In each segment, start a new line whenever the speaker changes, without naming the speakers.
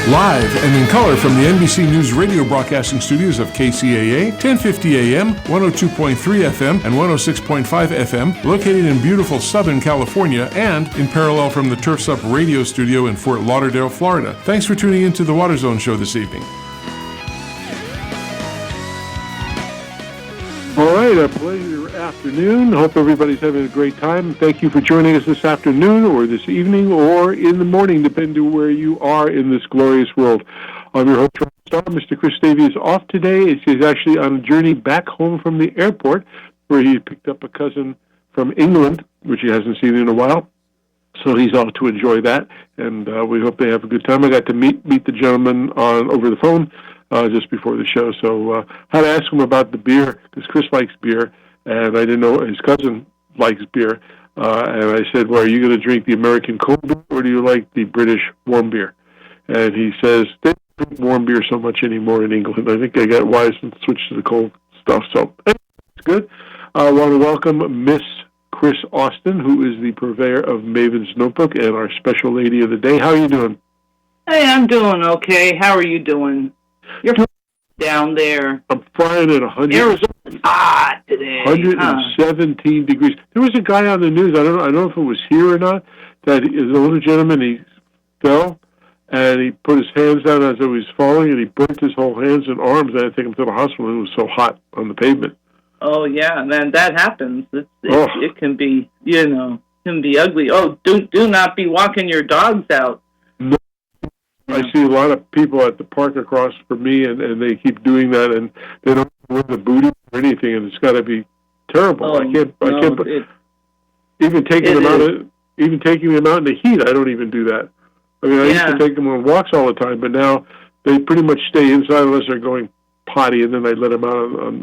Live and in color from the NBC News radio broadcasting studios of KCAA, 1050 AM, 102.3 FM, and 106.5 FM, located in beautiful Southern California, and in parallel from the Turf's Up radio studio in Fort Lauderdale, Florida. Thanks for tuning in to the Water Zone show this evening.
All right, a pleasure afternoon. Hope everybody's having a great time. Thank you for joining us this afternoon or this evening or in the morning, depending on where you are in this glorious world. I'm your host, Star. Mr. Chris Davey is off today. He's actually on a journey back home from the airport where he picked up a cousin from England, which he hasn't seen in a while. So he's off to enjoy that, and we hope they have a good time. I got to meet the gentleman over the phone just before the show, so I had to ask him about the beer, because Chris likes beer, and I didn't know his cousin likes beer, and I said, well, are you going to drink the American cold beer, or do you like the British warm beer? And he says, they don't drink warm beer so much anymore in England. I think they got wise and switched to the cold stuff, so it's good. I want to welcome Miss Chris Austin, who is the purveyor of Maven's Notebook and our special lady of the day. How are you doing?
Hey, I'm doing okay. How are you doing? You're down there.
I'm frying at 100.
Arizona's hot today.
117 degrees. There was a guy on the news, I don't know if it was here or not, that is an older gentleman, he fell, and he put his hands down as he was falling, and he burnt his whole hands and arms, and I took him to the hospital, and it was so hot on the pavement.
Oh, yeah, man, that happens. It can be, can be ugly. Oh, do not be walking your dogs out.
No. I see a lot of people at the park across from me, and they keep doing that, and they don't wear the booty or anything, and it's got to be terrible.
Oh,
even taking them out in the heat, I don't even do that. I mean, I used to take them on walks all the time, but now they pretty much stay inside unless they're going potty, and then I let them out on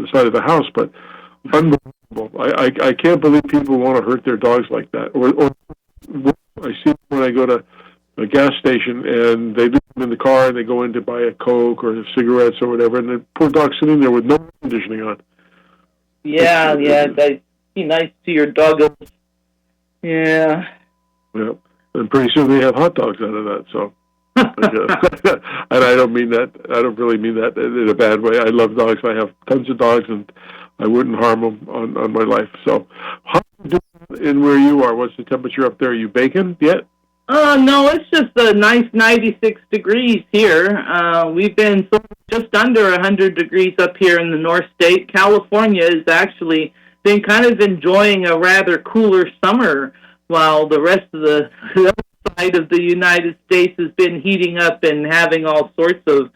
the side of the house. But unbelievable! I can't believe people want to hurt their dogs like that. Or I see when I go to a gas station and they leave them in the car and they go in to buy a Coke or cigarettes or whatever, and the poor dog's sitting there with no air conditioning on.
Yeah, that'd be nice to your dog. Yeah.
Yeah, and pretty soon they have hot dogs out of that. So. And I don't mean that. I don't really mean that in a bad way. I love dogs. I have tons of dogs, and I wouldn't harm them on my life. So, how are you doing in where you are? What's the temperature up there? Are you baking yet?
No, it's just a nice 96 degrees here. We've been just under 100 degrees up here in the North State. California has actually been kind of enjoying a rather cooler summer, while the rest of the side of the United States has been heating up and having all sorts of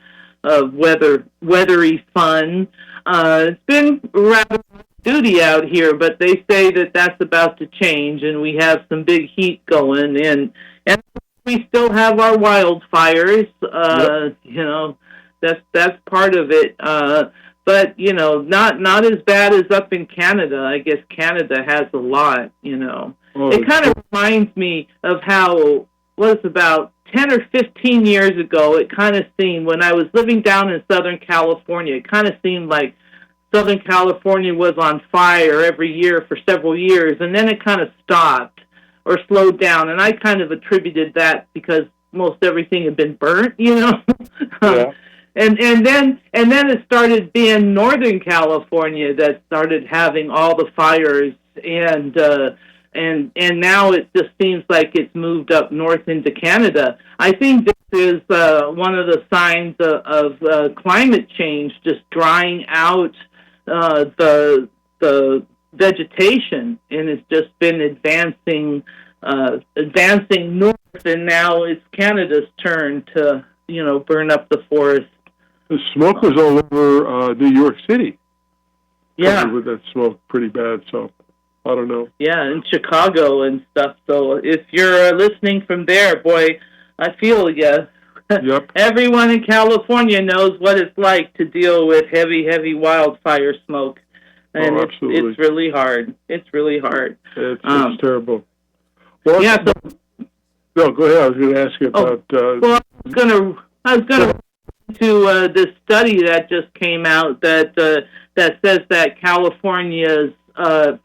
weathery fun. It's been rather duty out here, but they say that that's about to change, and we have some big heat going, and we still have our wildfires. That's part of it. But not as bad as up in Canada. I guess Canada has a lot. It kind of reminds me of how was about 10 or 15 years ago, it kind of seemed, when I was living down in Southern California, it kind of seemed like Southern California was on fire every year for several years, and then it kind of stopped or slowed down, and I kind of attributed that because most everything had been burnt, Yeah. And then it started being Northern California that started having all the fires, and now it just seems like it's moved up north into Canada. I think this is one of the signs of climate change, just drying out the vegetation, and it's just been advancing north, and now it's Canada's turn to burn up the forest.
The smoke was all over New York City.
Yeah,
with that smoke pretty bad. So I don't know.
Yeah, in Chicago and stuff. So if you're listening from there, boy, I feel you.
Yep.
Everyone in California knows what it's like to deal with heavy wildfire smoke. And it's really hard. It's really hard.
It's terrible. Well,
yeah.
No, go ahead. I was going to ask you about.
Well, I was going to this study that just came out that says that California's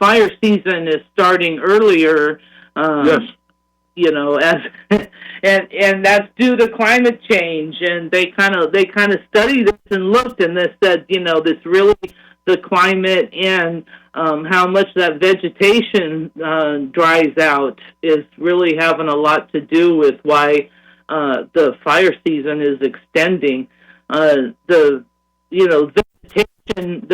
fire season is starting earlier.
Yes.
as and that's due to climate change. And they kind of studied this and looked, and they said, this really, the climate and how much that vegetation dries out is really having a lot to do with why the fire season is extending. The vegetation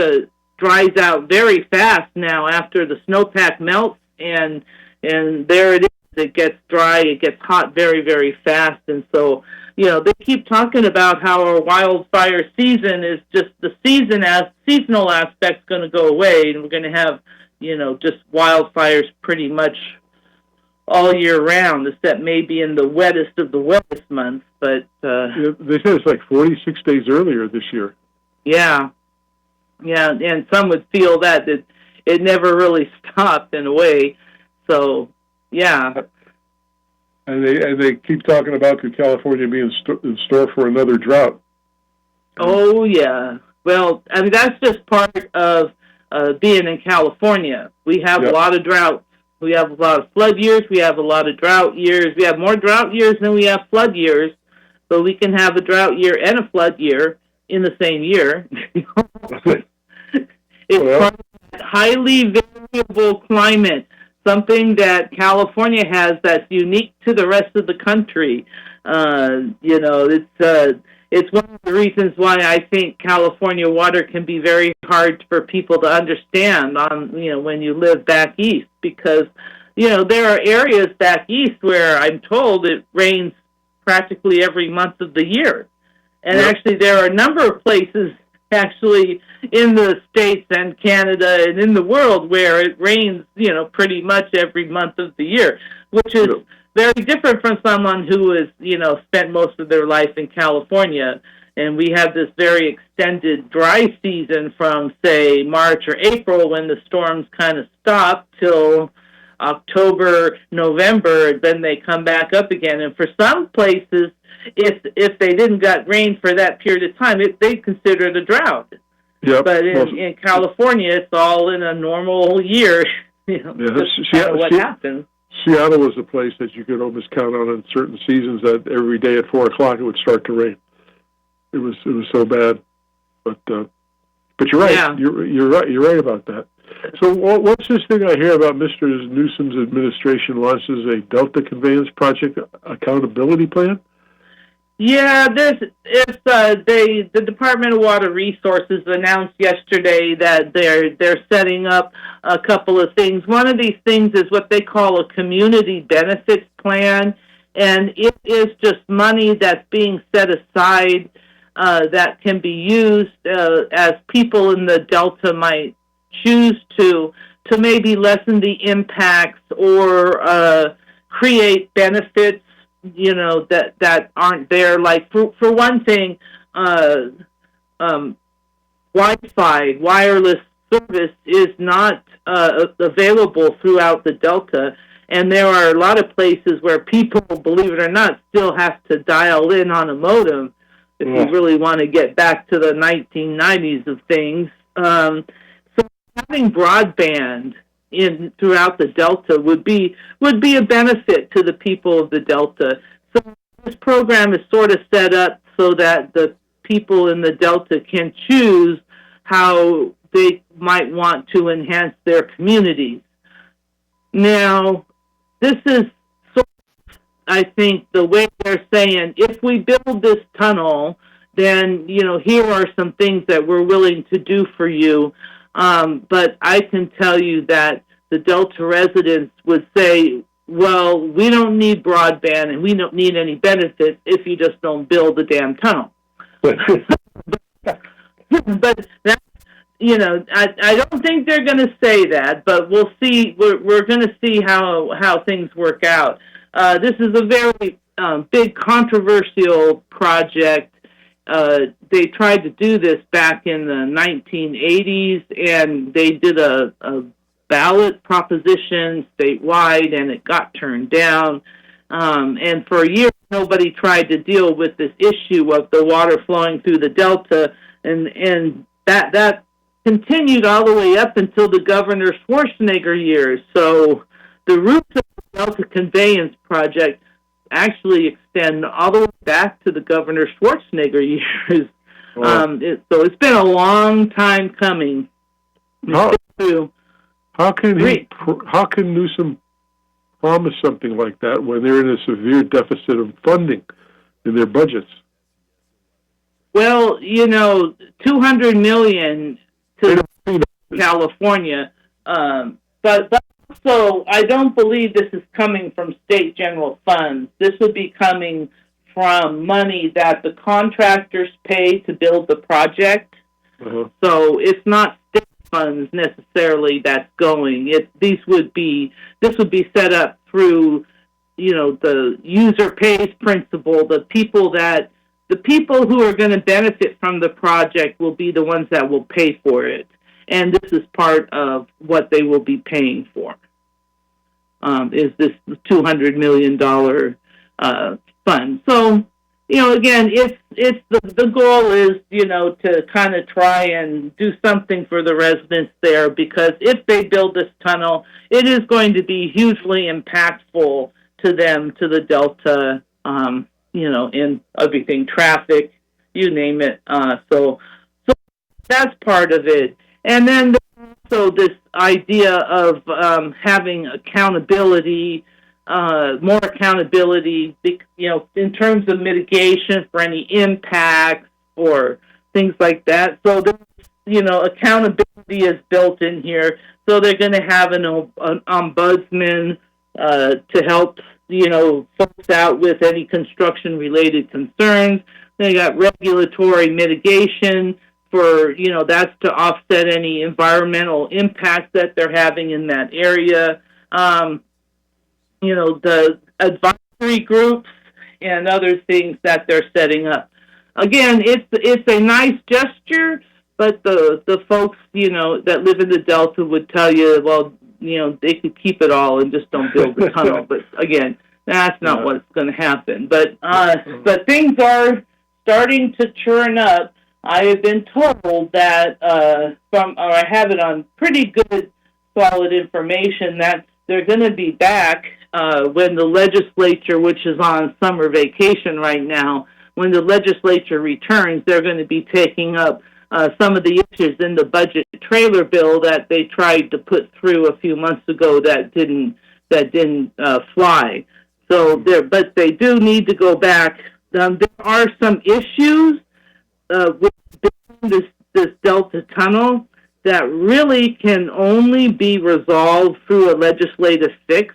dries out very fast now after the snowpack melts, and there it is. It gets dry, it gets hot very, very fast, and so they keep talking about how our wildfire season is just the seasonal aspect's going to go away, and we're going to have just wildfires pretty much all year round, except maybe in the wettest of the wettest months. But
they said it's like 46 days earlier this year.
Yeah, and some would feel that it never really stopped in a way. So, yeah.
And they keep talking about California being in store for another drought.
Oh, yeah. Well, I mean, that's just part of being in California. We have a lot of droughts. We have a lot of flood years. We have a lot of drought years. We have more drought years than we have flood years. So we can have a drought year and a flood year in the same year. It's part of that highly variable climate, something that California has that's unique to the rest of the country. It's one of the reasons why I think California water can be very hard for people to understand when you live back east, because there are areas back east where I'm told it rains practically every month of the year. And actually there are a number of places actually in the States and Canada and in the world where it rains, pretty much every month of the year, which is very different from someone who has, spent most of their life in California. And we have this very extended dry season from, say, March or April, when the storms kind of stop, till October, November, then they come back up again. And for some places, if they didn't get rain for that period of time, they consider it a drought. Yep. But in California, it's all in a normal year. What happens.
Seattle was a place that you could almost count on in certain seasons that every day at 4 o'clock it would start to rain. It was so bad, but you're right. Yeah. You're right about that. So what's this thing I hear about Mr. Newsom's administration launches a Delta Conveyance Project accountability plan?
Yeah, the Department of Water Resources announced yesterday that they're setting up a couple of things. One of these things is what they call a community benefits plan, and it is just money that's being set aside that can be used as people in the Delta might choose to maybe lessen the impacts or create benefits that aren't there. Like for one thing, Wi-Fi, wireless service is not available throughout the Delta, and there are a lot of places where people, believe it or not, still have to dial in on a modem if you really want to get back to the 1990s of things. So having broadband throughout the Delta would be a benefit to the people of the Delta. So this program is sort of set up so that the people in the Delta can choose how they might want to enhance their communities. Now, this is sort of, I think, the way they're saying, if we build this tunnel, then, here are some things that we're willing to do for you. But I can tell you that the Delta residents would say, well, we don't need broadband and we don't need any benefits if you just don't build the damn tunnel. But that's, I don't think they're going to say that, but we'll see. We're going to see how things work out. This is a very big controversial project. They tried to do this back in the 1980s, and they did a ballot proposition statewide, and it got turned down. And for years, nobody tried to deal with this issue of the water flowing through the Delta, and that continued all the way up until the Governor Schwarzenegger years. So the roots of the Delta Conveyance Project actually extend all the way back to the Governor Schwarzenegger years.
Oh.
So it's been a long time coming.
How can Newsom promise something like that when they're in a severe deficit of funding in their budgets?
Well, $200 million to California, but also I don't believe this is coming from state general funds. This would be coming from money that the contractors pay to build the project.
Uh-huh.
So it's not state funds necessarily that's going. This would be set up through, the user pays principle. The people who are going to benefit from the project will be the ones that will pay for it, and this is part of what they will be paying for. Is this $200 million fund? So, again, it's the goal is, to kind of try and do something for the residents there, because if they build this tunnel, it is going to be hugely impactful to them, to the Delta, in everything, traffic, you name it. So that's part of it. And then also this idea of having accountability, more accountability, in terms of mitigation for any impacts or things like that. So accountability is built in here. So they're going to have an ombudsman to help, folks out with any construction-related concerns. They got regulatory mitigation for, that's to offset any environmental impact that they're having in that area. The advisory groups and other things that they're setting up. Again, it's a nice gesture, but the folks, that live in the Delta would tell you, well, they could keep it all and just don't build the tunnel. But again, that's not what's going to happen. But things are starting to churn up. I have been told that I have it on pretty good, solid information that they're going to be back when the legislature, which is on summer vacation right now, when the legislature returns, they're going to be taking up some of the issues in the budget trailer bill that they tried to put through a few months ago that didn't fly. So but they do need to go back. There are some issues with this Delta tunnel that really can only be resolved through a legislative fix,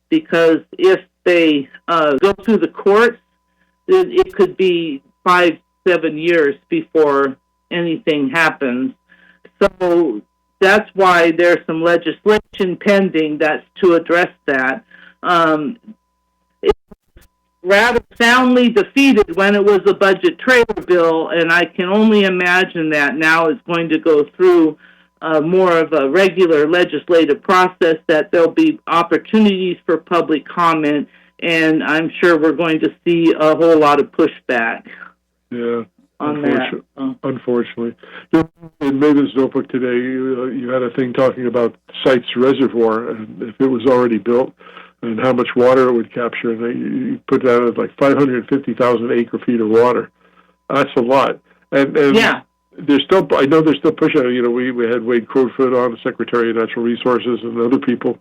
because if they go through the courts, it could be 5-7 years before anything happens. So that's why there's some legislation pending that's to address that. It was rather soundly defeated when it was a budget trailer bill, and I can only imagine that now it's going to go through more of a regular legislative process, that there'll be opportunities for public comment, and I'm sure we're going to see a whole lot of pushback.
Yeah.
On that.
Unfortunately. In Maven's notebook today, you had a thing talking about Sites Reservoir, and if it was already built, and how much water it would capture, and you put that at like 550,000 acre-feet of water. That's a lot. And
yeah.
I know they're still pushing it. We had Wade Crowfoot on, the Secretary of Natural Resources, and other people.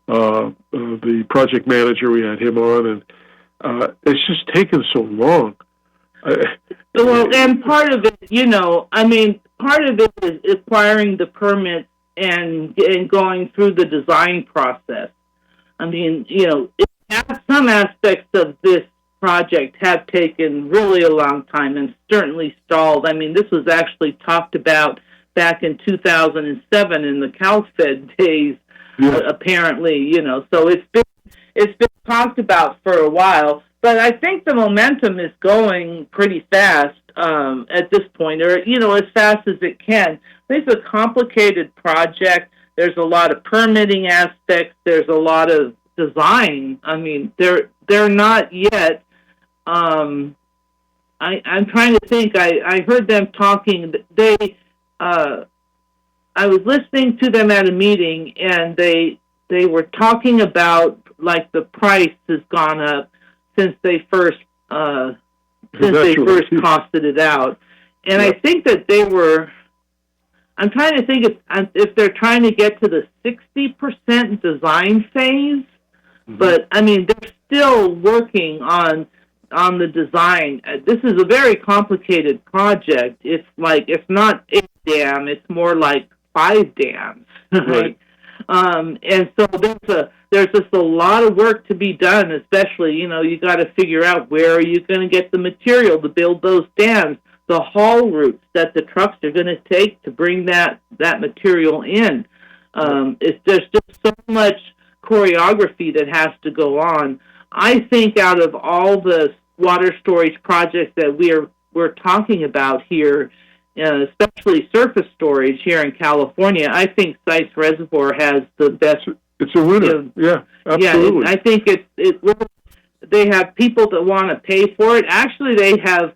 The project manager, we had him on, and it's just taken so long.
Well, and part of it, part of it is acquiring the permits and going through the design process. Some aspects of this project have taken really a long time and certainly stalled. This was actually talked about back in 2007 in the CalFed days, apparently, so it's been talked about for a while. But I think the momentum is going pretty fast at this point, or, as fast as it can. It's a complicated project. There's a lot of permitting aspects. There's a lot of design. They're not yet. I'm trying to think. I heard them talking. I was listening to them at a meeting, and they were talking about like the price has gone up since they first costed it out. And I think that they were. I'm trying to think if they're trying to get to the 60% design phase, but I mean they're still working on the design. This is a very complicated project. It's not 8 dam, it's more like 5 dams, right? And so there's just a lot of work to be done. Especially, you got to figure out where are you going to get the material to build those dams. The haul routes that the trucks are going to take to bring that material in. There's just so much choreography that has to go on. I think out of all the water storage projects that we're talking about here, especially surface storage here in California, I think Sites Reservoir has the best.
It's a winner. Yeah, absolutely.
Yeah, I think they have people that want to pay for it. Actually, they have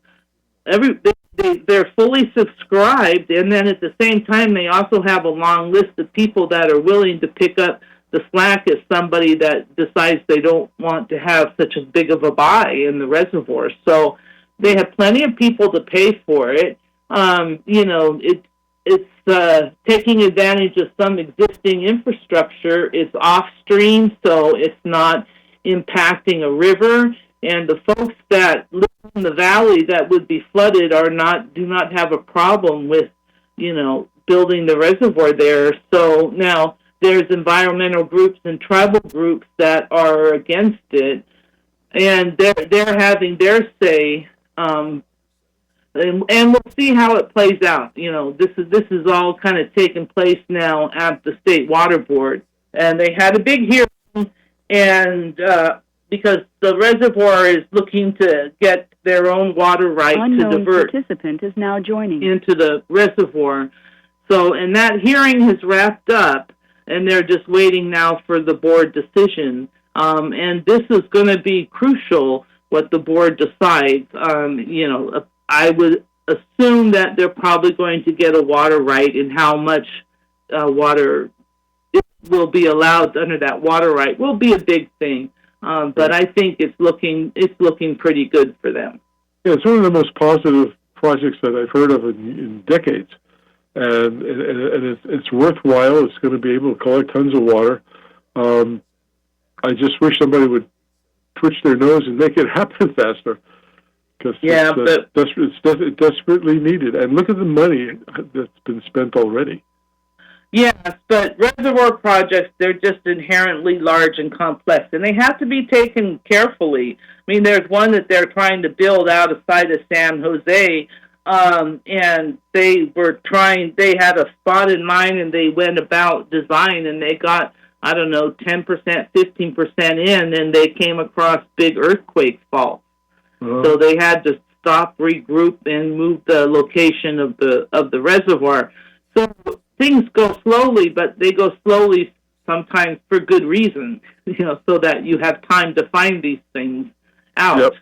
they're fully subscribed, and then at the same time, they also have a long list of people that are willing to pick up the slack if somebody that decides they don't want to have such a big of a buy in the reservoir. So they have plenty of people to pay for it. It's taking advantage of some existing infrastructure. It's off stream, so it's not impacting a river. And the folks that live in the valley that would be flooded do not have a problem with, building the reservoir there. So now there's environmental groups and tribal groups that are against it, and they're having their say. And we'll see how it plays out. This is all kind of taking place now at the State Water Board, and they had a big hearing, and because the reservoir is looking to get their own water right to divert
participant is now joining
into the reservoir. So, and that hearing has wrapped up, and they're just waiting now for the board decision. And this is going to be crucial what the board decides. I would assume that they're probably going to get a water right, and how much water will be allowed under that water right will be a big thing. But I think it's looking pretty good for them.
Yeah, it's one of the most positive projects that I've heard of in decades, and it's worthwhile. It's going to be able to collect tons of water. I just wish somebody would twitch their nose and make it happen faster, because it's desperately needed. And look at the money that's been spent already.
Yes, but reservoir projects, they're just inherently large and complex, and they have to be taken carefully. I mean, there's one that they're trying to build outside of San Jose, and they had a spot in mind, and they went about design, and they got, 10%, 15% in, and they came across big earthquake faults. So they had to stop, regroup, and move the location of the reservoir. So things go slowly, but they go slowly sometimes for good reason, so that you have time to find these things out.
Yep.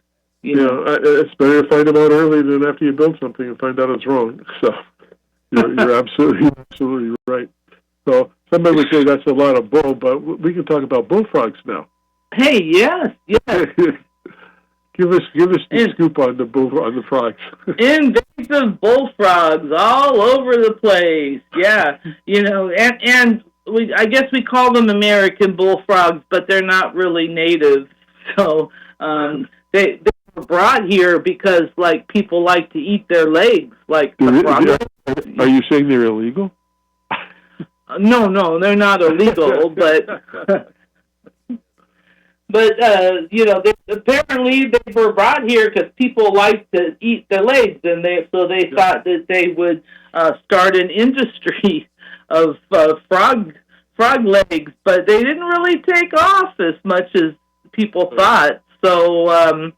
It's better to find them out early than after you build something and find out it's wrong. So you're absolutely right. So somebody would say that's a lot of bull, but we can talk about bullfrogs now.
Hey, yes.
Give us the scoop on the frogs.
Invasive bullfrogs all over the place. Yeah, and I guess we call them American bullfrogs, but they're not really native. So they were brought here because people like to eat their legs, like the frog.
Are you saying they're illegal?
No, they're not illegal, but. But, apparently they were brought here because people like to eat their legs, and they thought that they would start an industry of frog legs, but they didn't really take off as much as people thought. So, and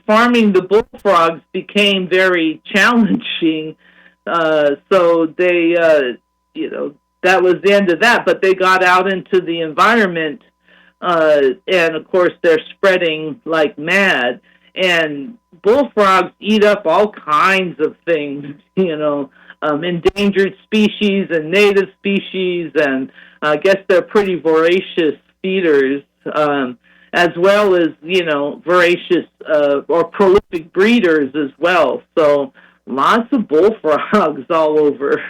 farming the bullfrogs became very challenging. So they, that was the end of that, but they got out into the environment, and of course they're spreading like mad. And bullfrogs eat up all kinds of things, endangered species and native species, and I guess they're pretty voracious feeders, as well as, voracious or prolific breeders as well. So lots of bullfrogs all over.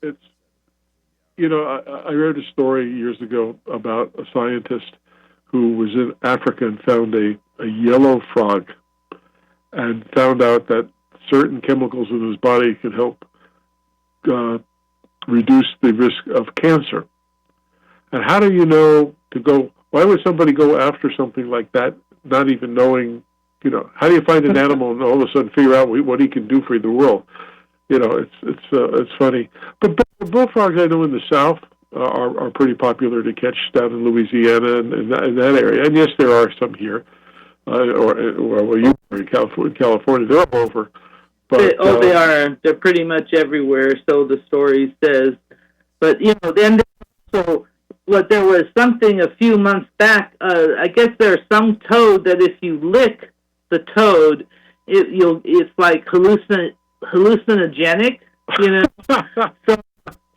It's, I read a story years ago about a scientist who was in Africa and found a yellow frog and found out that certain chemicals in his body could help reduce the risk of cancer. And how do you know why would somebody go after something like that, not even knowing, how do you find an animal and all of a sudden figure out what he can do for the world? It's funny. But bullfrogs, I know in the South, are pretty popular to catch down in Louisiana and in that area. And yes, there are some here, you are in California. They're all over. But,
they are. They're pretty much everywhere, so the story says. But, then there was something a few months back. I guess there's some toad that if you lick the toad, it's like hallucinogenic,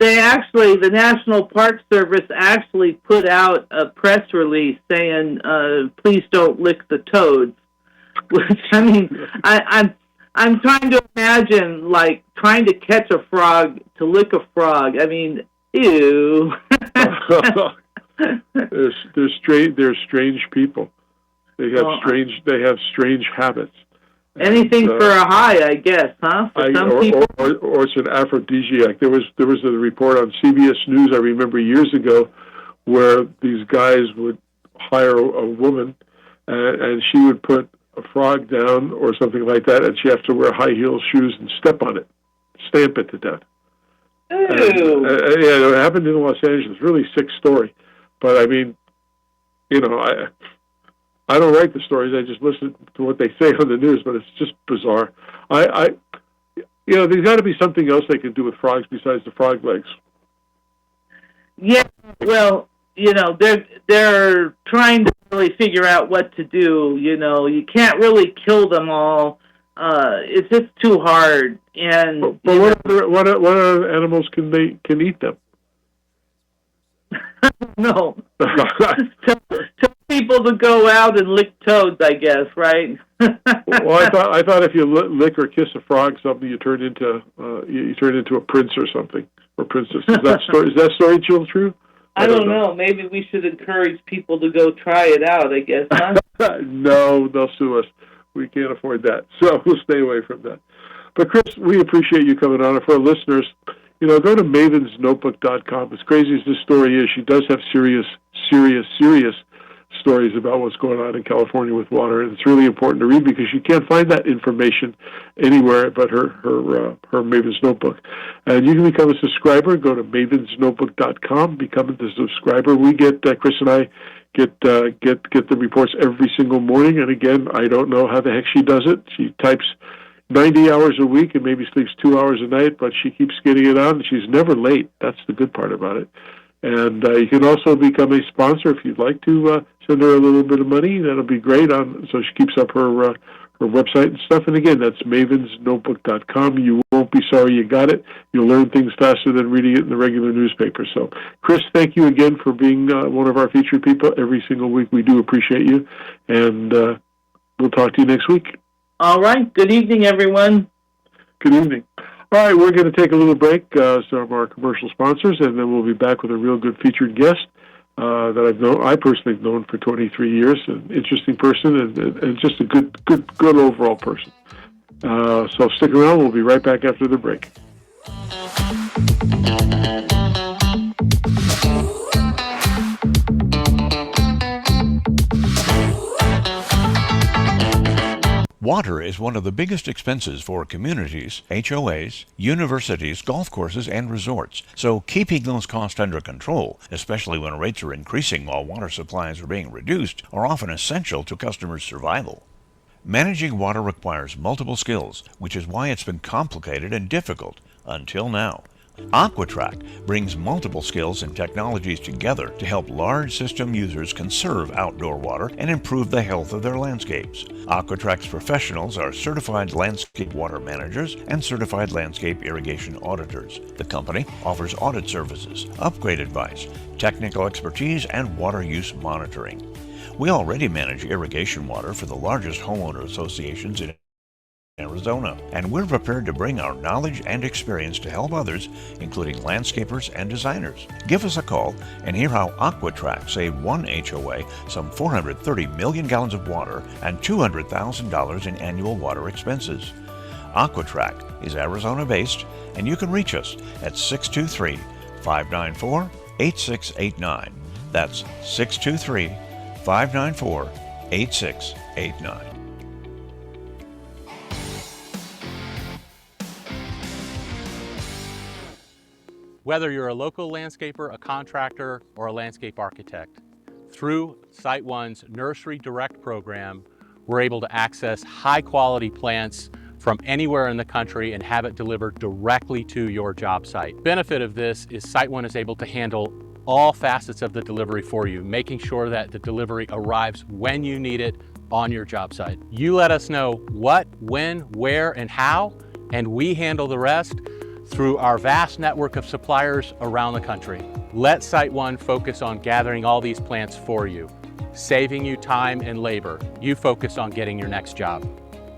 So the National Park Service actually put out a press release saying, please don't lick the toads. Which, I mean, I'm trying to imagine, like, trying to catch a frog to lick a frog. I mean, ew.
They're strange people. They have strange habits.
Anything for a high, I guess, huh? For some people,
or it's an aphrodisiac. There was a report on CBS News, I remember years ago, where these guys would hire a woman, and she would put a frog down or something like that, and she have to wear high heel shoes and step on it, stamp it to death.
Ew.
It happened in Los Angeles. Really sick story, but I mean, I don't write the stories. I just listen to what they say on the news, but it's just bizarre. There's got to be something else they can do with frogs besides the frog legs.
Yeah, well, they're trying to really figure out what to do. You can't really kill them all. It's just too hard. And
but what other animals can eat them?
No. Tell people to go out and lick toads, I guess, right?
Well, I thought if you lick or kiss a frog, something you turn into a prince or something, or princess. Is that story still true?
I don't know. Maybe we should encourage people to go try it out, I guess, huh?
No, they'll sue us. We can't afford that, so we'll stay away from that. But Chris, we appreciate you coming on. And for our listeners, go to mavensnotebook.com. As crazy as this story is, she does have serious stories about what's going on in California with water, and it's really important to read because you can't find that information anywhere but her Maven's Notebook. And you can become a subscriber. Go to mavensnotebook.com, become a subscriber. We get Chris and I get the reports every single morning. And again, I don't know how the heck she does it. She types 90 hours a week and maybe sleeps 2 hours a night, but she keeps getting it on. She's never late. That's the good part about it. And you can also become a sponsor if you'd like to send her a little bit of money. That'll be great. So she keeps up her website and stuff. And again, that's mavensnotebook.com. You won't be sorry you got it. You'll learn things faster than reading it in the regular newspaper. So, Chris, thank you again for being one of our featured people every single week. We do appreciate you. And we'll talk to you next week.
All right. Good evening, everyone.
Good evening. All right, we're going to take a little break, some of our commercial sponsors, and then we'll be back with a real good featured guest that I personally have known for 23 years, an interesting person and just a good overall person. So stick around. We'll be right back after the break.
Water is one of the biggest expenses for communities, HOAs, universities, golf courses, and resorts. So keeping those costs under control, especially when rates are increasing while water supplies are being reduced, are often essential to customers' survival. Managing water requires multiple skills, which is why it's been complicated and difficult until now. AquaTrack brings multiple skills and technologies together to help large system users conserve outdoor water and improve the health of their landscapes. AquaTrack's professionals are certified landscape water managers and certified landscape irrigation auditors. The company offers audit services, upgrade advice, technical expertise, and water use monitoring. We already manage irrigation water for the largest homeowner associations in Arizona, and we're prepared to bring our knowledge and experience to help others, including landscapers and designers. Give us a call and hear how AquaTrack saved one HOA some 430 million gallons of water and $200,000 in annual water expenses. AquaTrack is Arizona-based, and you can reach us at 623-594-8689. That's 623-594-8689.
Whether you're a local landscaper, a contractor, or a landscape architect, through SiteOne's Nursery Direct program, we're able to access high-quality plants from anywhere in the country and have it delivered directly to your job site. Benefit of this is SiteOne is able to handle all facets of the delivery for you, making sure that the delivery arrives when you need it on your job site. You let us know what, when, where, and how, and we handle the rest through our vast network of suppliers around the country. Let SiteOne focus on gathering all these plants for you, saving you time and labor. You focus on getting your next job.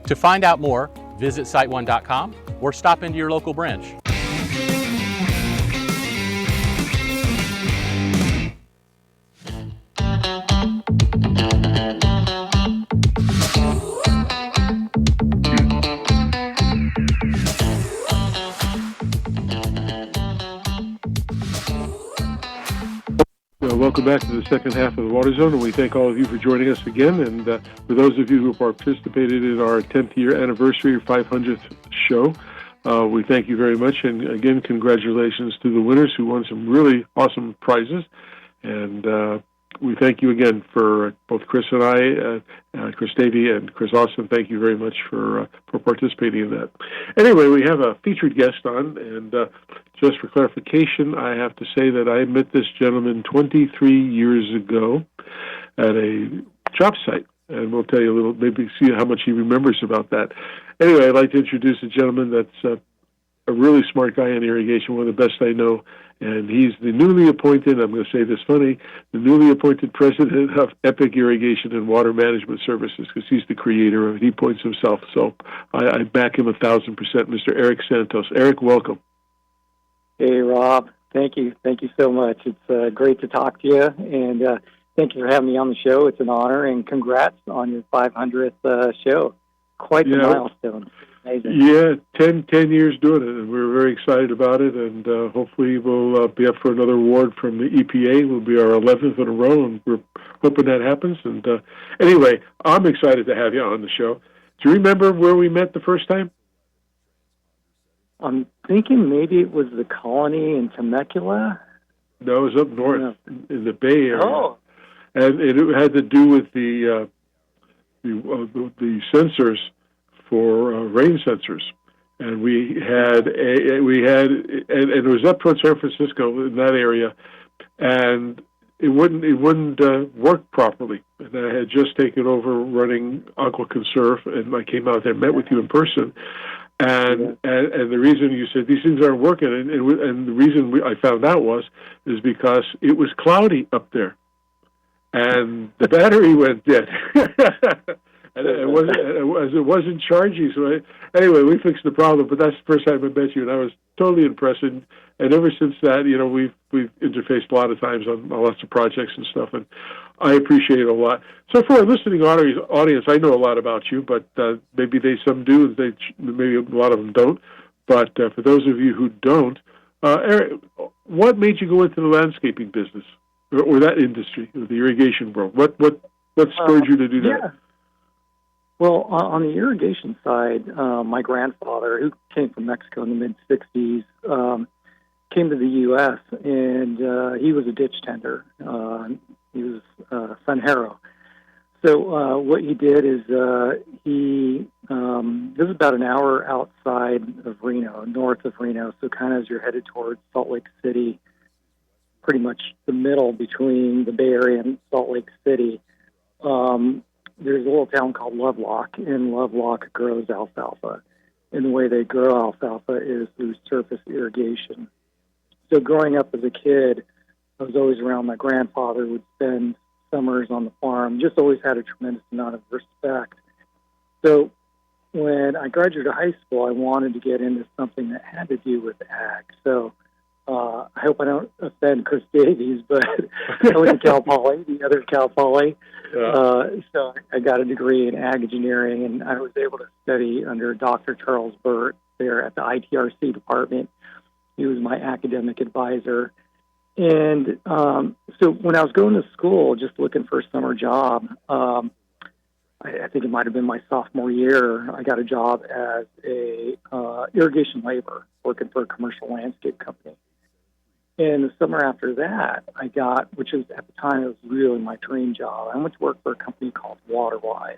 To find out more, visit SiteOne.com or stop into your local branch.
Welcome back to the second half of the Water Zone, and we thank all of you for joining us again. And for those of you who participated in our 10th year anniversary or 500th show, we thank you very much. And again, congratulations to the winners who won some really awesome prizes. And we thank you again for both Chris and I, Chris Davey and Chris Austin. Thank you very much for participating in that. Anyway, we have a featured guest on, and just for clarification, I have to say that I met this gentleman 23 years ago at a job site, and we'll tell you a little, maybe see how much he remembers about that. Anyway, I'd like to introduce a gentleman that's a really smart guy in irrigation, one of the best I know, and he's the newly appointed, I'm going to say this funny, the newly appointed president of Epic Irrigation and Water Management Services, because he's the creator of it. He points himself, so I back him 1,000%. Mr. Eric Santos. Eric, welcome.
Hey, Rob. Thank you. Thank you so much. It's great to talk to you, and thank you for having me on the show. It's an honor, and congrats on your 500th show. Quite a milestone. Amazing.
Yeah, 10 years doing it, and we're very excited about it, and hopefully we'll be up for another award from the EPA. We'll be our 11th in a row, and we're hoping that happens. And anyway, I'm excited to have you on the show. Do you remember where we met the first time?
I'm thinking maybe it was the Colony in Temecula.
No, it was up north in the Bay Area.
Oh.
And it had to do with the sensors for rain sensors, and and it was up towards San Francisco in that area, and it wouldn't work properly. And I had just taken over running Aqua Conserve, and I came out there and met with you in person. And the reason you said these things aren't working, and the reason I found out is because it was cloudy up there, and the battery went dead. And it wasn't charging. So anyway, we fixed the problem. But that's the first time I met you, and I was totally impressed. And ever since that, we've interfaced a lot of times on lots of projects and stuff, and I appreciate it a lot. So for our listening audience, I know a lot about you, but maybe some do, maybe a lot of them don't. But for those of you who don't, Eric, what made you go into the landscaping business or that industry, or the irrigation world? What spurred you to do that?
Yeah. Well, on the irrigation side, my grandfather, who came from Mexico in the mid-'60s, came to the U.S., and he was a ditch tender. He was Sanjero. So what he did is he this is about an hour outside of Reno, north of Reno. So kind of as you're headed towards Salt Lake City, pretty much the middle between the Bay Area and Salt Lake City. There's a little town called Lovelock, and Lovelock grows alfalfa. And the way they grow alfalfa is through surface irrigation. So growing up as a kid, I was always around my grandfather, would spend summers on the farm, just always had a tremendous amount of respect. So when I graduated high school, I wanted to get into something that had to do with ag. So I hope I don't offend Chris Davies, but I went to Cal Poly, the other Cal Poly. So I got a degree in ag engineering, and I was able to study under Dr. Charles Burt there at the ITRC department. He was my academic advisor. And so when I was going to school, just looking for a summer job, I think it might have been my sophomore year, I got a job as a irrigation laborer working for a commercial landscape company. And the summer after that, I got, which was at the time, it was really my dream job. I went to work for a company called WaterWise,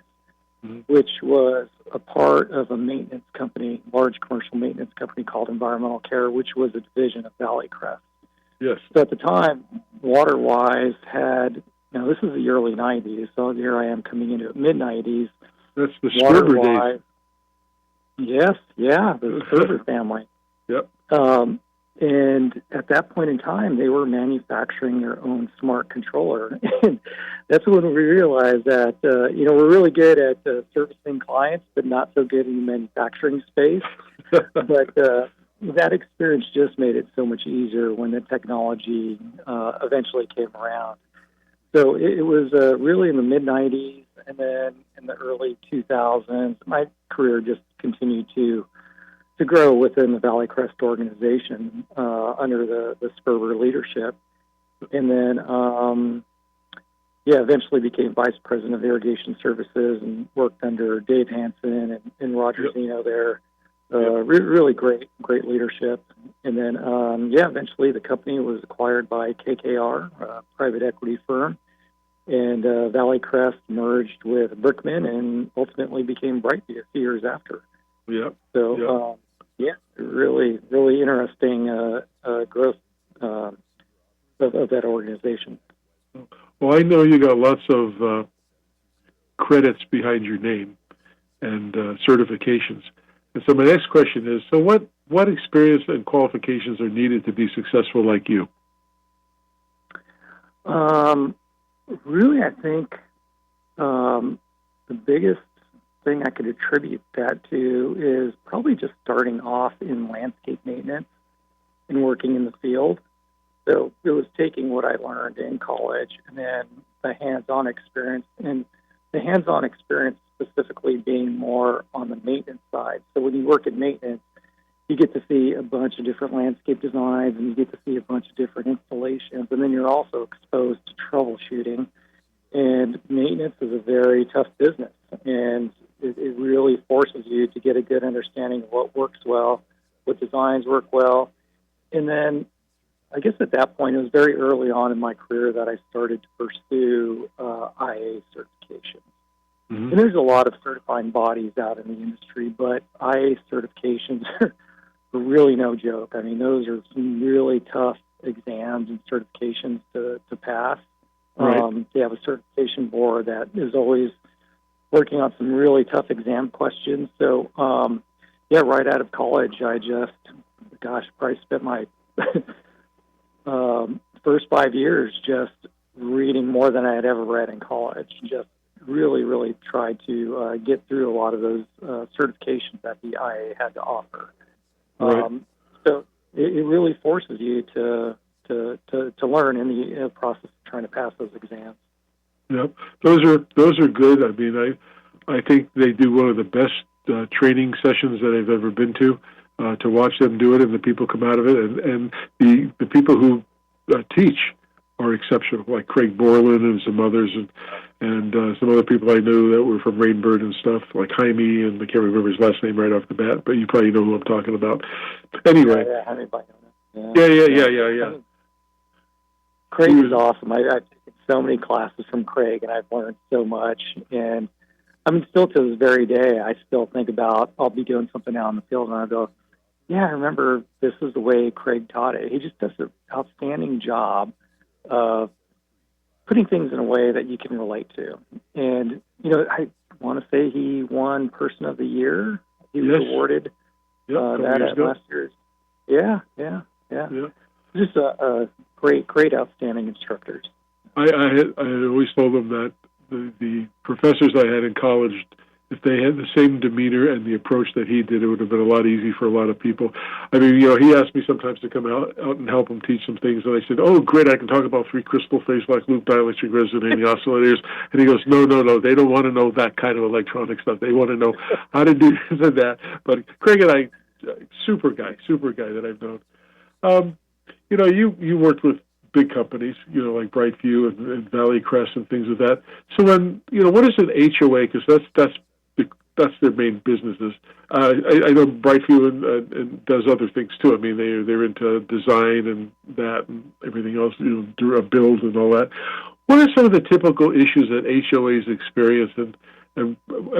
which was a part of a maintenance company, large commercial maintenance company called Environmental Care, which was a division of Valley Crest.
Yes.
So at the time, WaterWise had, now this is the early 90s, so here I am coming into mid-90s.
That's the Sperber days.
Yes, yeah, the Sperber family.
Yep.
And at that point in time, they were manufacturing their own smart controller. And that's when we realized that, we're really good at servicing clients, but not so good in the manufacturing space. But that experience just made it so much easier when the technology eventually came around. So it was really in the mid-90s, and then in the early 2000s, my career just continued to grow within the Valley Crest organization under the Sperber leadership. And then, eventually became vice president of irrigation services and worked under Dave Hansen and Roger Zeno there. Really great leadership. And then, eventually the company was acquired by KKR, a private equity firm. And Valley Crest merged with Brickman and ultimately became Brightview a few years after.
Yep.
So, really, really interesting growth of that organization.
Well, I know you got lots of credits behind your name and certifications. And so my next question is, so what experience and qualifications are needed to be successful like you?
Really, I think the biggest thing I could attribute that to is probably just starting off in landscape maintenance and working in the field. So it was taking what I learned in college and then the hands-on experience, and the hands-on experience specifically being more on the maintenance side. So when you work in maintenance, you get to see a bunch of different landscape designs and you get to see a bunch of different installations, and then you're also exposed to troubleshooting. And maintenance is a very tough business, and it really forces you to get a good understanding of what works well, what designs work well. And then I guess at that point, it was very early on in my career that I started to pursue IA certification. Mm-hmm. And there's a lot of certifying bodies out in the industry, but IA certifications are really no joke. I mean, those are some really tough exams and certifications to pass. Right. They have a certification board that is always working on some really tough exam questions. So, right out of college, I probably spent my first 5 years just reading more than I had ever read in college. Just really, really tried to get through a lot of those certifications that the IA had to offer. Right. So it really forces you to learn in the process of trying to pass those exams.
Yep, those are good. I mean, I think they do one of the best training sessions that I've ever been to watch them do it, and the people come out of it, and the people who teach are exceptional, like Craig Borland and some others, and some other people I knew that were from Rainbird and stuff, like Jaime, and I can't remember his last name right off the bat, but you probably know who I'm talking about. Anyway.
Yeah.
Yeah.
Craig is awesome. I've taken so many classes from Craig, and I've learned so much. And I mean, still to this very day, I still think about, I'll be doing something out in the field, and I'll go, yeah, I remember this is the way Craig taught it. He just does an outstanding job of putting things in a way that you can relate to. And, you know, I want to say he won Person of the Year. He was awarded that at last year's. Yeah. Just a great, outstanding instructors.
I had always told them that the professors I had in college, if they had the same demeanor and the approach that he did, it would have been a lot easier for a lot of people. I mean, you know, he asked me sometimes to come out and help him teach some things, and I said, "Oh, great! I can talk about three crystal phase-lock loop dielectric resonating oscillators." And he goes, "No, they don't want to know that kind of electronic stuff. They want to know how to do this and that." But Craig and I, super guy that I've known. You know, you worked with big companies, you know, like Brightview and Valley Crest and things of that. So when, you know, what is an HOA? Because that's their main businesses. I know Brightview and does other things too. I mean, they're into design and that and everything else, you know, build and all that. What are some of the typical issues that HOAs experience, and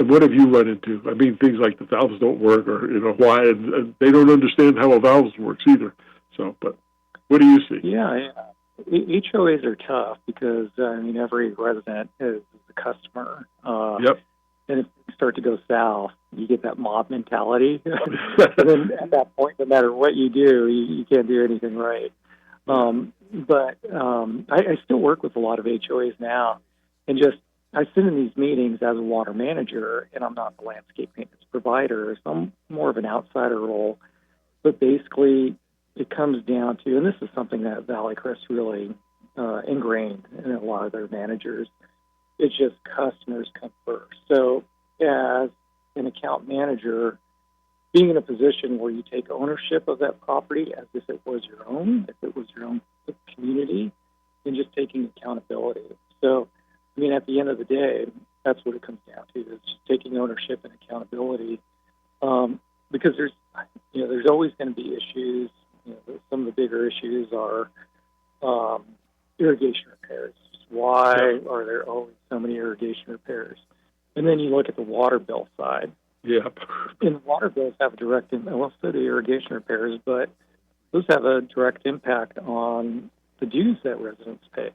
what have you run into? I mean, things like the valves don't work, or, you know, why, and they don't understand how a valve works either. So, but what do you see?
Yeah. HOAs are tough because, I mean, every resident is a customer.
Yep.
And if you start to go south, you get that mob mentality. And then at that point, no matter what you do, you can't do anything right. But I still work with a lot of HOAs now. And I sit in these meetings as a water manager, and I'm not the landscape maintenance provider, so I'm more of an outsider role. But basically, it comes down to, and this is something that Valley Crest really ingrained in a lot of their managers, it's just customers come first. So as an account manager, being in a position where you take ownership of that property as if it was your own, if it was your own community, and just taking accountability. So, I mean, at the end of the day, that's what it comes down to, is just taking ownership and accountability. Because there's always going to be issues. You know, some of the bigger issues are irrigation repairs. Why are there always so many irrigation repairs? And then you look at the water bill side.
Yep.
And water bills have a direct impact. Well, so do irrigation repairs, but those have a direct impact on the dues that residents pay.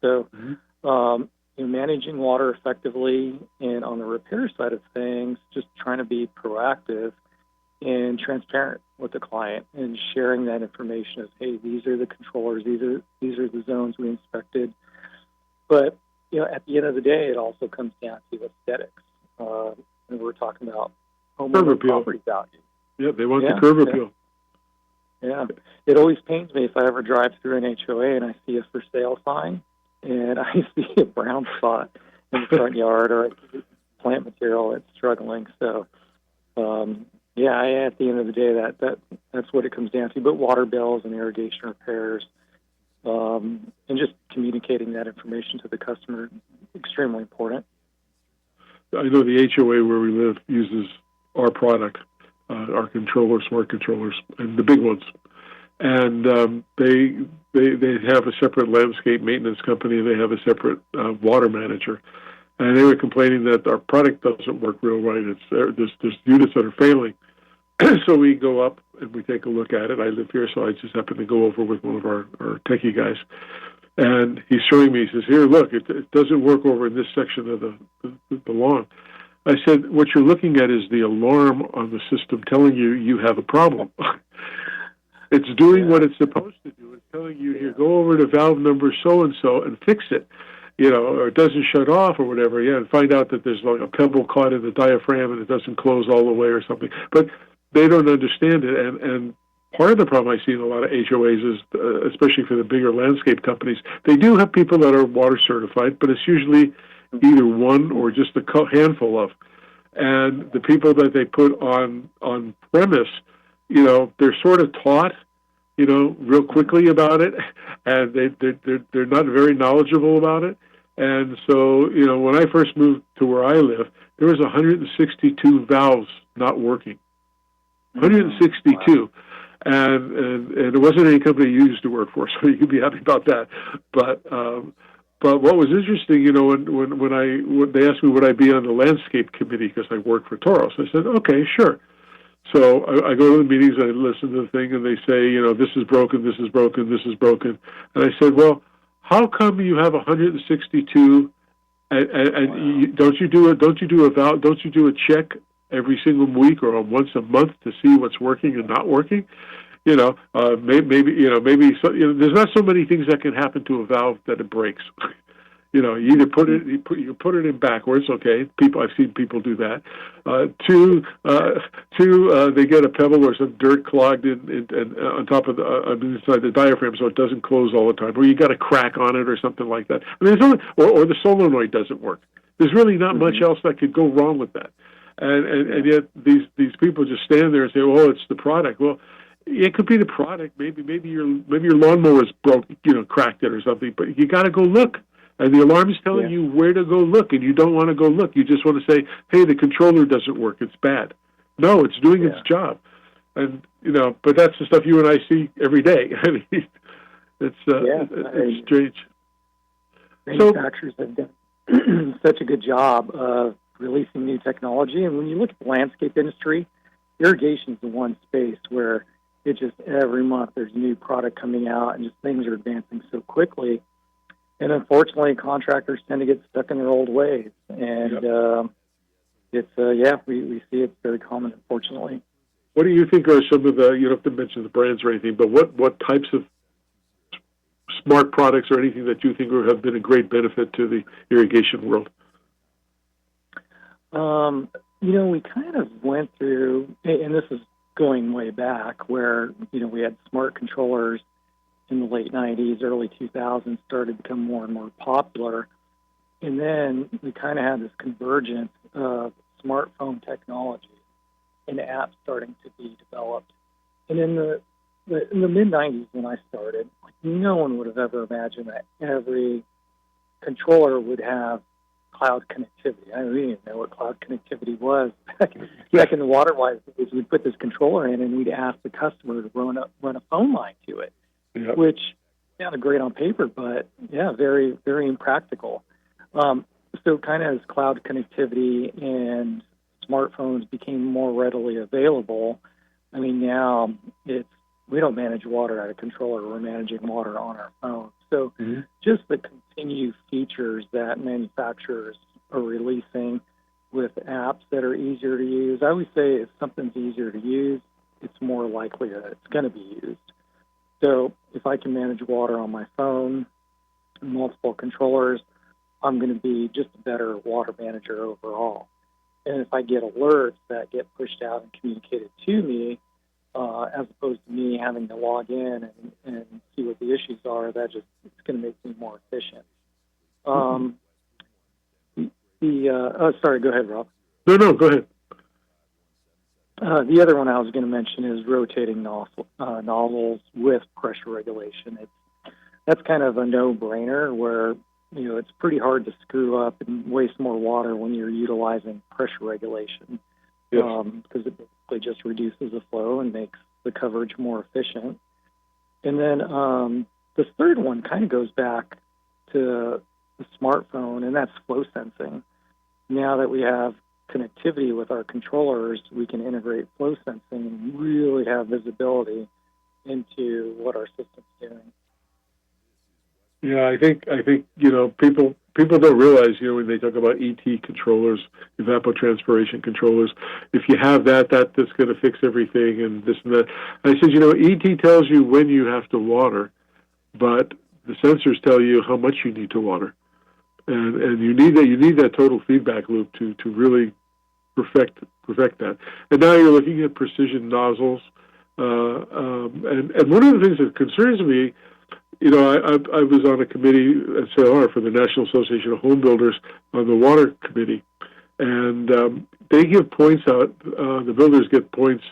So, managing water effectively, and on the repair side of things, just trying to be proactive and transparent with the client and sharing that information of, hey, these are the controllers, these are the zones we inspected. But, you know, at the end of the day, it also comes down to aesthetics. And we're talking about homeowner property value.
Yeah, they want the curb appeal.
Yeah. It always pains me if I ever drive through an HOA and I see a for sale sign and I see a brown spot in the front yard or plant material that's struggling. So, at the end of the day, that's what it comes down to. But water bills and irrigation repairs, and just communicating that information to the customer, extremely important.
I know the HOA where we live uses our product, our controllers, smart controllers, and the big ones. And they have a separate landscape maintenance company. They have a separate water manager. And they were complaining that our product doesn't work real right. There's units that are failing. So we go up and we take a look at it. I live here, so I just happen to go over with one of our techie guys. And he's showing me, he says, here, look, it doesn't work over in this section of the lawn. I said, what you're looking at is the alarm on the system telling you have a problem. It's doing what it's supposed to do. It's telling you, here, go over to valve number so-and-so and fix it. You know, or it doesn't shut off or whatever, and find out that there's like a pebble caught in the diaphragm and it doesn't close all the way or something. But they don't understand it, and part of the problem I see in a lot of HOAs is, especially for the bigger landscape companies, they do have people that are water certified, but it's usually either one or just a handful of. And the people that they put on premise, you know, they're sort of taught, you know, real quickly about it, and they're not very knowledgeable about it. And so, you know, when I first moved to where I live, there was 162 valves not working. 162. Wow. And it wasn't any company you used to work for, so you can be happy about that. But But what was interesting, when they asked me would I be on the landscape committee because I work for Toro, so I said, okay, sure. So I go to the meetings, I listen to the thing, and they say, this is broken, this is broken, this is broken. And I said, well, how come you have 162? And don't you do a check every single week or once a month to see what's working and not working? Maybe there's not so many things that can happen to a valve that it breaks. You either put it in backwards. Okay, I've seen people do that. Two, they get a pebble or some dirt clogged in on top of inside the diaphragm, so it doesn't close all the time. Or you got a crack on it or something like that. I mean, or the solenoid doesn't work. There's really not much else that could go wrong with that. And yet these people just stand there and say, "Oh, it's the product." Well, it could be the product. Maybe your lawnmower's broke, cracked it or something. But you got to go look. And the alarm is telling you where to go look, and you don't want to go look. You just want to say, "Hey, the controller doesn't work. It's bad." No, it's doing its job. And but that's the stuff you and I see every day. I mean, it's strange.
Manufacturers have done such a good job of releasing new technology, and when you look at the landscape industry, irrigation is the one space where it just every month there's a new product coming out, and just things are advancing so quickly. And unfortunately, contractors tend to get stuck in their old ways, and we see it's very common, unfortunately.
What do you think are some of the? You don't have to mention the brands or anything, but what types of smart products or anything that you think have been a great benefit to the irrigation world?
We kind of went through, and this is going way back, where we had smart controllers in the late 90s, early 2000s, started to become more and more popular. And then we kind of had this convergence of smartphone technology and apps starting to be developed. And in the mid-90s when I started, no one would have ever imagined that every controller would have cloud connectivity. I didn't even know what cloud connectivity was. Back in the water-wise days, we'd put this controller in and we'd ask the customer to run a phone line to it. Yep. Which sounded great on paper, but very, very impractical. So kind of as cloud connectivity and smartphones became more readily available, I mean, now we don't manage water at a controller, we're managing water on our phone. So just the continued features that manufacturers are releasing with apps that are easier to use. I always say if something's easier to use, it's more likely that it's going to be used. So if I can manage water on my phone, multiple controllers, I'm going to be just a better water manager overall. And if I get alerts that get pushed out and communicated to me, as opposed to me having to log in and see what the issues are, it's going to make me more efficient. Sorry, go ahead, Rob.
No, go ahead.
The other one I was going to mention is rotating nozzles with pressure regulation. That's kind of a no-brainer where, it's pretty hard to screw up and waste more water when you're utilizing pressure regulation. Because it basically just reduces the flow and makes the coverage more efficient. And then this third one kind of goes back to the smartphone, and that's flow sensing. Now that we have connectivity with our controllers, we can integrate flow sensing and really have visibility into what our system's doing.
Yeah, I think people don't realize when they talk about ET controllers, evapotranspiration controllers, if you have that's going to fix everything and this and that. I said, ET tells you when you have to water, but the sensors tell you how much you need to water, and you need that total feedback loop to really perfect that. And now you're looking at precision nozzles, and one of the things that concerns me. I was on a committee at SAR for the National Association of Home Builders on the water committee, and they give points out. The builders get points,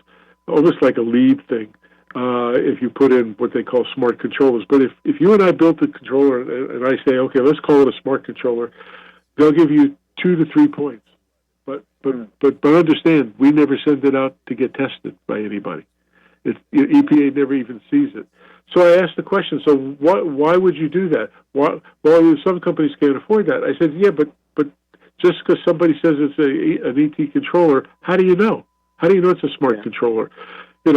almost like a lead thing, if you put in what they call smart controllers. But if you and I built a controller and I say, okay, let's call it a smart controller, they'll give you 2 to 3 points. But understand, we never send it out to get tested by anybody. EPA never even sees it. So I asked the question, so why would you do that? Well, some companies can't afford that. I said, yeah, but just because somebody says it's an ET controller, how do you know? How do you know it's a smart controller? And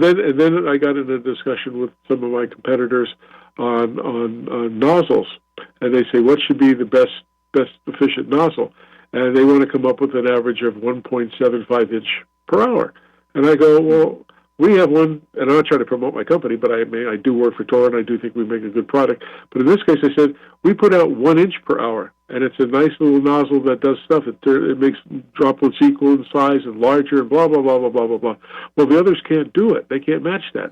then I got in a discussion with some of my competitors on nozzles, and they say what should be the best efficient nozzle, and they want to come up with an average of 1.75 inch per hour, and I go, well, we have one, and I'm not trying to promote my company, but I do work for Toro, and I do think we make a good product. But in this case, I said we put out 1 inch per hour, and it's a nice little nozzle that does stuff. It makes droplets equal in size and larger, and blah blah blah blah blah blah blah. Well, the others can't do it; they can't match that.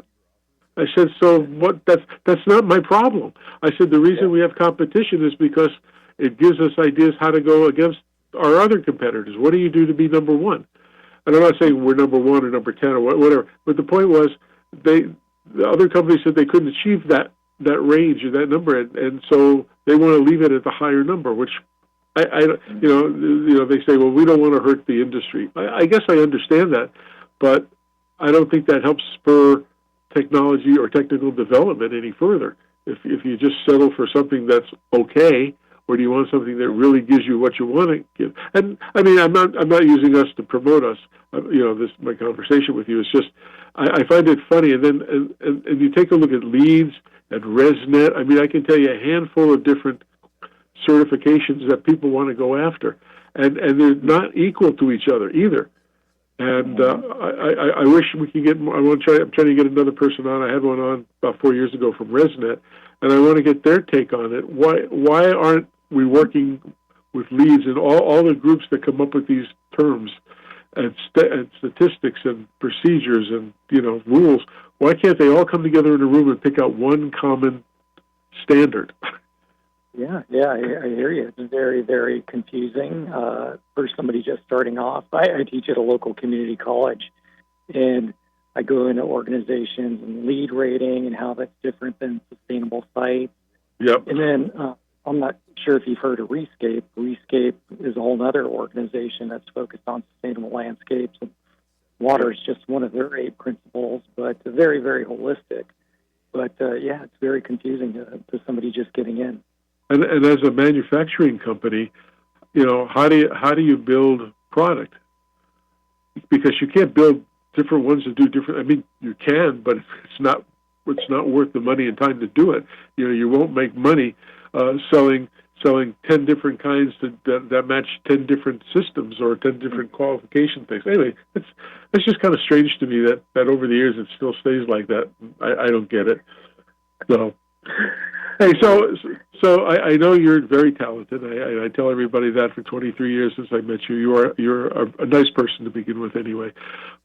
I said, so what? That's not my problem. I said the reason we have competition is because it gives us ideas how to go against our other competitors. What do you do to be number one? And I'm not saying we're number one or number 10 or whatever, but the point was the other companies said they couldn't achieve that range or that number, and so they want to leave it at the higher number, which they say, well, we don't want to hurt the industry. I guess I understand that, but I don't think that helps spur technology or technical development any further. If you just settle for something that's okay, or do you want something that really gives you what you want to give? And I mean, I'm not using us to promote us. My conversation with you is just I find it funny. And then and you take a look at LEEDs and ResNet. I mean, I can tell you a handful of different certifications that people want to go after, and they're not equal to each other either. And I wish we could get more. I'm trying to get another person on. I had one on about 4 years ago from ResNet, and I want to get their take on it. Why aren't we working with LEEDs and all the groups that come up with these terms and statistics and procedures and rules? Why can't they all come together in a room and pick out one common standard?
Yeah, I hear you. It's very, very confusing for somebody just starting off. I teach at a local community college, and I go into organizations and LEED rating and how that's different than sustainable sites.
Yep.
And then I'm not sure if you've heard of Rescape. Rescape is a whole other organization that's focused on sustainable landscapes. And water is just one of their 8 principles, but very, very holistic. But it's very confusing to somebody just getting in.
And as a manufacturing company, how do you build product? Because you can't build different ones that do different. I mean, you can, but it's not worth the money and time to do it. You won't make money selling 10 different kinds that match 10 different systems or 10 different qualification things. Anyway, it's just kind of strange to me that over the years it still stays like that. I don't get it. So. Hey, so I know you're very talented. I tell everybody that for 23 years since I met you. You're a nice person to begin with, anyway.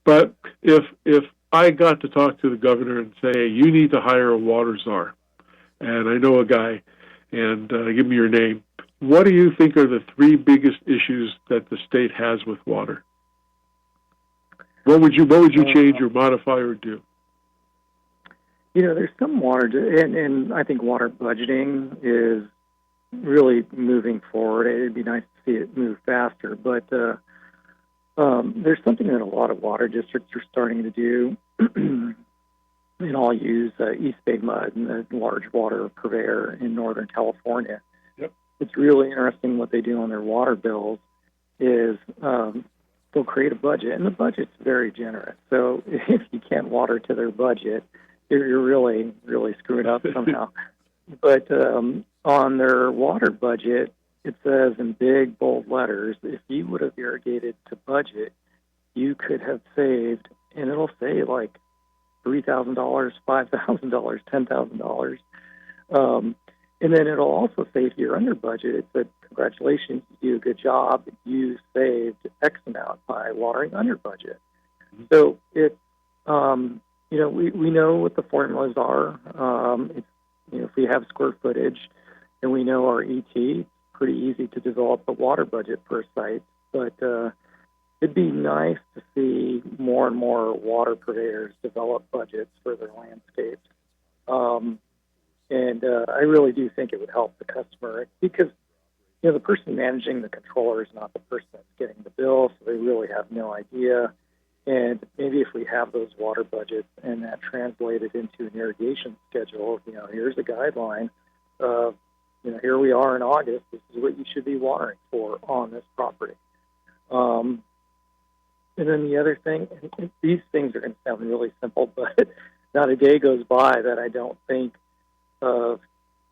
But if I got to talk to the governor and say, hey, you need to hire a water czar, and I know a guy, and give me your name, what do you think are the 3 biggest issues that the state has with water? What would you change or modify or do?
There's some water, and I think water budgeting is really moving forward. It'd be nice to see it move faster, but there's something that a lot of water districts are starting to do, and I'll use East Bay Mud, and the large water purveyor in Northern California.
Yep.
It's really interesting what they do on their water bills is they'll create a budget, and the budget's very generous. So if you can't water to their budget, you're really, really screwing up somehow. But on their water budget, it says in big, bold letters, if you would have irrigated to budget, you could have saved, and it'll say like $3,000, $5,000, $10,000. And then it'll also say if you're under budget, it said, congratulations, you do a good job. You saved X amount by watering under budget. Mm-hmm. So it's, we know what the formulas are. If we have square footage and we know our ET, it's pretty easy to develop a water budget per site. But it'd be nice to see more and more water purveyors develop budgets for their landscapes. And I really do think it would help the customer because, the person managing the controller is not the person that's getting the bill, so they really have no idea. And maybe if we have those water budgets and that translated into an irrigation schedule, here's a guideline of, here we are in August, this is what you should be watering for on this property. And then the other thing, and these things are going to sound really simple, but not a day goes by that I don't think of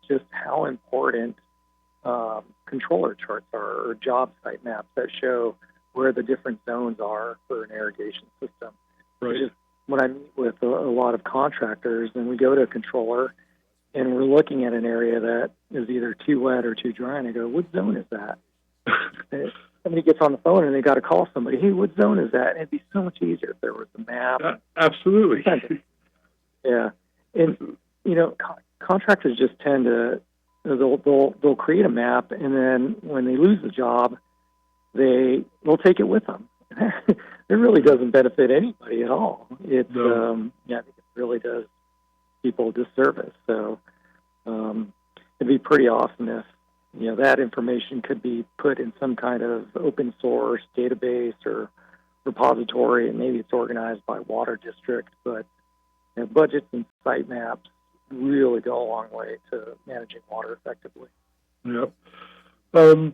just how important controller charts are, or job site maps that show where the different zones are for an irrigation system.
Right.
Just when I meet with a lot of contractors and we go to a controller and we're looking at an area that is either too wet or too dry, and I go, what zone is that? And somebody gets on the phone and they got to call somebody, hey, what zone is that? And it'd be so much easier if there was a map.
Absolutely.
Yeah. And, contractors just tend to, they'll create a map, and then when they lose the job, they'll take it with them. It really doesn't benefit anybody at all. It's I think it really does people a disservice. So it'd be pretty awesome if that information could be put in some kind of open source database or repository, and maybe it's organized by water district. But budgets and site maps really go a long way to managing water effectively.
Yep. Do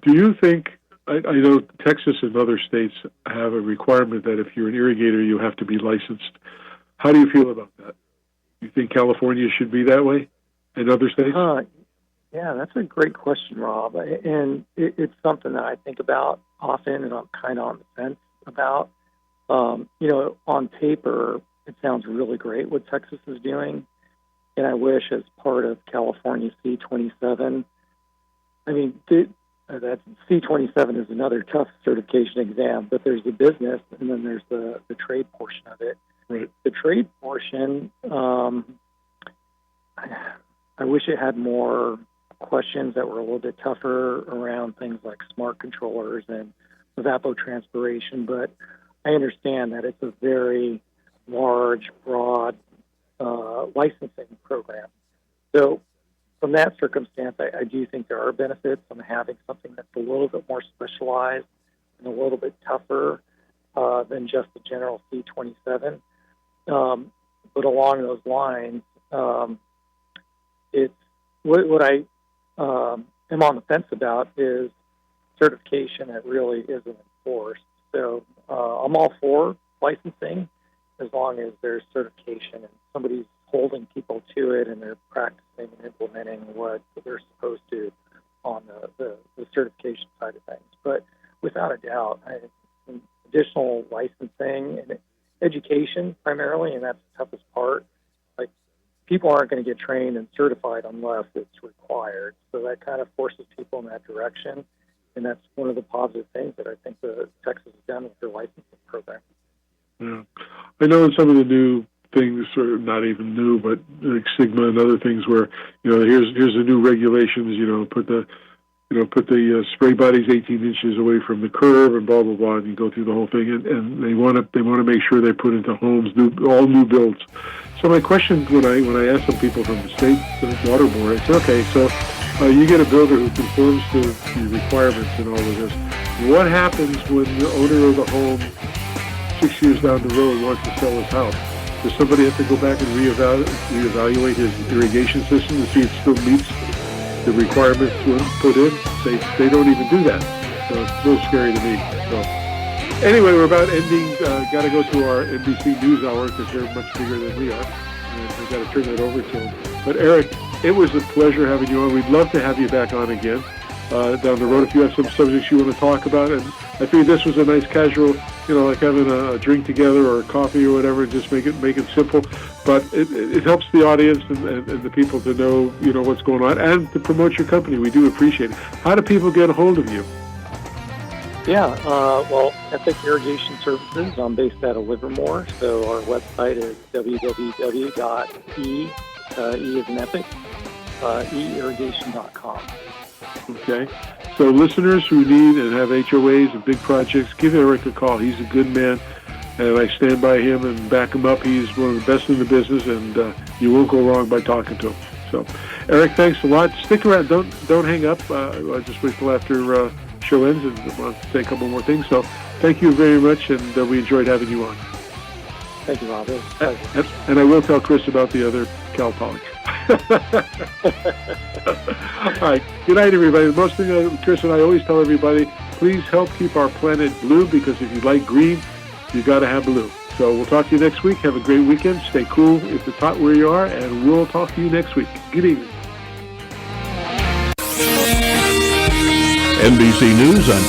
you think, I know Texas and other states have a requirement that if you're an irrigator, you have to be licensed. How do you feel about that? You think California should be that way in other states?
Yeah, that's a great question, Rob. And it's something that I think about often, and I'm kind of on the fence about. On paper, it sounds really great what Texas is doing. And I wish, as part of California C27, that C27 is another tough certification exam, but there's the business and then there's the trade portion of it.
Right.
The trade portion, I wish it had more questions that were a little bit tougher around things like smart controllers and evapotranspiration, but I understand that it's a very large, broad licensing program. So from that circumstance, I do think there are benefits on having something that's a little bit more specialized and a little bit tougher than just the general C27. But along those lines, it's what I am on the fence about is certification that really isn't enforced. So I'm all for licensing as long as there's certification and somebody's holding people to it and they're practicing and implementing what they're supposed to on the certification side of things. But without a doubt, additional licensing and education primarily, and that's the toughest part. Like, people aren't going to get trained and certified unless it's required. So that kind of forces people in that direction, and that's one of the positive things that I think the Texas has done with their licensing program.
Yeah, I know in some of the new things, or not even new, but like Sigma and other things, where here's the new regulations. Put the spray bodies 18 inches away from the curb, and blah blah blah. And you go through the whole thing, and they want to make sure they put into homes all new builds. So my question when I ask some people from the state water board, I say, okay, so you get a builder who conforms to the requirements and all of this. What happens when the owner of the home 6 years down the road wants to sell his house? Does somebody have to go back and reevaluate his irrigation system to see it still meets the requirements put in? They don't even do that. So it's a little scary to me. So anyway, we're about ending. Got to go to our NBC News Hour because they're much bigger than we are. And I've got to turn that over to them. But Eric, it was a pleasure having you on. We'd love to have you back on again down the road if you have some subjects you want to talk about. And I figured this was a nice casual, like having a drink together or a coffee or whatever, and just make it simple. But it helps the audience and the people to know, what's going on and to promote your company. We do appreciate it. How do people get a hold of you?
Yeah, Epic Irrigation Services. I'm based out of Livermore, so our website is www.e as in Epic, eirrigation.com.
Okay. So listeners who need and have HOAs and big projects, give Eric a call. He's a good man, and I stand by him and back him up. He's one of the best in the business, and you won't go wrong by talking to him. So, Eric, thanks a lot. Stick around. Don't hang up. I'll just wait till after show ends, and I want to say a couple more things. So thank you very much, and we enjoyed having you on.
Thank you, Rob.
And I will tell Chris about the other Cal Poly. All right. Good night, everybody. The most thing Chris and I always tell everybody, please help keep our planet blue, because if you like green, you got to have blue. So we'll talk to you next week. Have a great weekend. Stay cool if it's hot where you are, and we'll talk to you next week. Good evening.
NBC News on